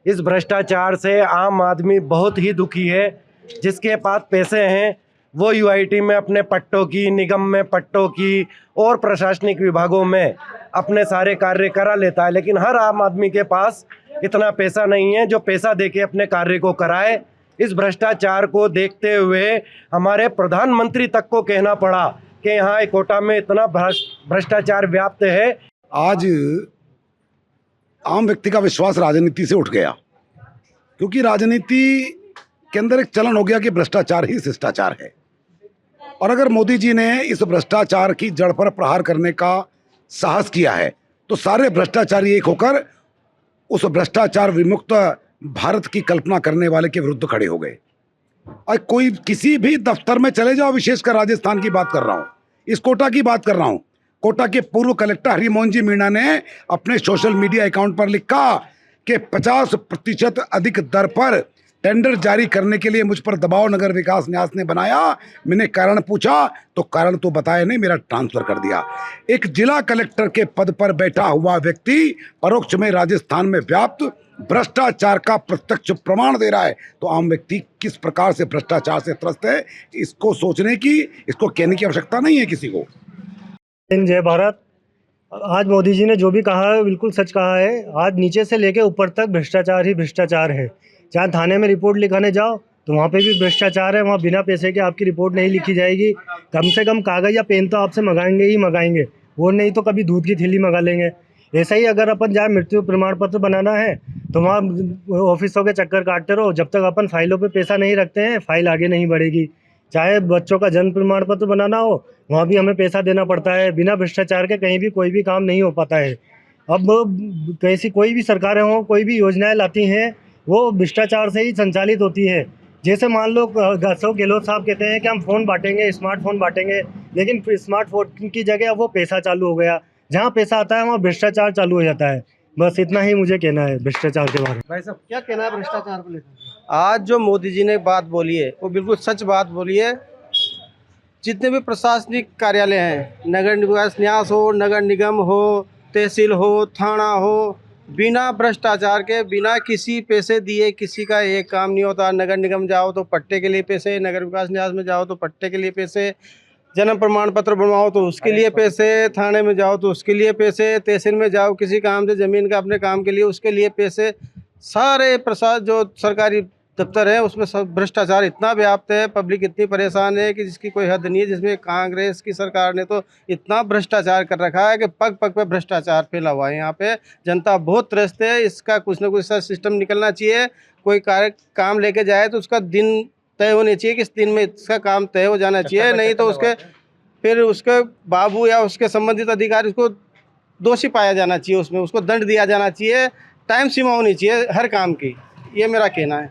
इस भ्रष्टाचार से आम आदमी बहुत ही दुखी है। जिसके पास पैसे हैं वो यूआईटी में अपने पट्टों की, निगम में पट्टों की और प्रशासनिक विभागों में अपने सारे कार्य करा लेता है, लेकिन हर आम आदमी के पास इतना पैसा नहीं है जो पैसा देके अपने कार्य को कराए। इस भ्रष्टाचार को देखते हुए हमारे प्रधानमंत्री तक को कहना पड़ा कि यहाँ कोटा में इतना भ्रष्टाचार व्याप्त है। आज आम व्यक्ति का विश्वास राजनीति से उठ गया, क्योंकि राजनीति के अंदर एक चलन हो गया कि भ्रष्टाचार ही शिष्टाचार है। और अगर मोदी जी ने इस भ्रष्टाचार की जड़ पर प्रहार करने का साहस किया है तो सारे भ्रष्टाचारी एक होकर उस भ्रष्टाचार विमुक्त भारत की कल्पना करने वाले के विरुद्ध खड़े हो गए। और कोई किसी भी दफ्तर में चले जाओ, विशेषकर राजस्थान की बात कर रहा हूँ, इस कोटा की बात कर रहा हूँ, कोटा के पूर्व कलेक्टर हरिमोहन जी मीणा ने अपने सोशल मीडिया अकाउंट पर लिखा कि 50% अधिक दर पर टेंडर जारी करने के लिए मुझ पर दबाव नगर विकास न्यास ने बनाया। मैंने कारण पूछा तो कारण तो बताया नहीं, मेरा ट्रांसफर कर दिया। एक जिला कलेक्टर के पद पर बैठा हुआ व्यक्ति परोक्ष में राजस्थान में व्याप्त भ्रष्टाचार का प्रत्यक्ष प्रमाण दे रहा है, तो आम व्यक्ति किस प्रकार से भ्रष्टाचार से त्रस्त है, इसको सोचने की, इसको कहने की आवश्यकता नहीं है किसी को। जय भारत। आज मोदी जी ने जो भी कहा है बिल्कुल सच कहा है। आज नीचे से लेके ऊपर तक भ्रष्टाचार ही भ्रष्टाचार है। जहाँ थाने में रिपोर्ट लिखाने जाओ तो वहाँ पे भी भ्रष्टाचार है, वहाँ बिना पैसे के आपकी रिपोर्ट नहीं लिखी जाएगी। कम से कम कागज़ या पेन तो आपसे मंगाएंगे ही मंगाएंगे, वो नहीं तो कभी दूध की थैली मंगा लेंगे। ऐसा ही अगर अपन जाए मृत्यु प्रमाण पत्र बनाना है तो वहाँ ऑफिसों के चक्कर काटते रहो, जब तक अपन फाइलों पे पैसा नहीं रखते हैं फाइल आगे नहीं बढ़ेगी। चाहे बच्चों का जन्म प्रमाण पत्र बनाना हो, वहाँ भी हमें पैसा देना पड़ता है। बिना भ्रष्टाचार के कहीं भी कोई भी काम नहीं हो पाता है। अब कैसी कोई भी सरकारें हों, कोई भी योजनाएं लाती हैं, वो भ्रष्टाचार से ही संचालित होती है। जैसे मान लो अशोक गहलोत साहब कहते हैं कि हम फ़ोन बांटेंगे, स्मार्टफोन बांटेंगे, लेकिन स्मार्टफोन की जगह वो पैसा चालू हो गया। जहाँ पैसा आता है वहाँ भ्रष्टाचार चालू हो जाता है। बस इतना ही मुझे कहना है भ्रष्टाचार के बारे में। भाई साहब क्या कहना है भ्रष्टाचार को लेकर? आज जो मोदी जी ने बात बोली है वो बिल्कुल सच बात बोली है। जितने भी प्रशासनिक कार्यालय हैं, नगर निवास न्यास हो, नगर निगम हो, तहसील हो, थाना हो, बिना भ्रष्टाचार के, बिना किसी पैसे दिए किसी का एक काम नहीं होता। नगर निगम जाओ तो पट्टे के लिए पैसे, नगर विकास न्यास में जाओ तो पट्टे के लिए पैसे, जन्म प्रमाण पत्र बनवाओ तो उसके लिए पैसे, थाने में जाओ तो उसके लिए पैसे, तहसील में जाओ किसी काम से ज़मीन का अपने काम के लिए उसके लिए पैसे। सारे प्रशासन जो सरकारी दफ्तर है उसमें सब भ्रष्टाचार इतना व्याप्त है, पब्लिक इतनी परेशान है कि जिसकी कोई हद नहीं है। जिसमें कांग्रेस की सरकार ने तो इतना भ्रष्टाचार कर रखा है कि पग पग पे भ्रष्टाचार फैला हुआ है। यहाँ पे जनता बहुत त्रस्त है। इसका कुछ ना कुछ सिस्टम निकलना चाहिए। कोई काम लेके जाए तो उसका दिन तय होनी चाहिए कि इस दिन में इसका काम तय हो जाना चाहिए, नहीं तो उसके फिर उसके बाबू या उसके संबंधित अधिकारी उसको दोषी पाया जाना चाहिए, उसमें उसको दंड दिया जाना चाहिए। टाइम सीमा होनी चाहिए हर काम की, ये मेरा कहना है।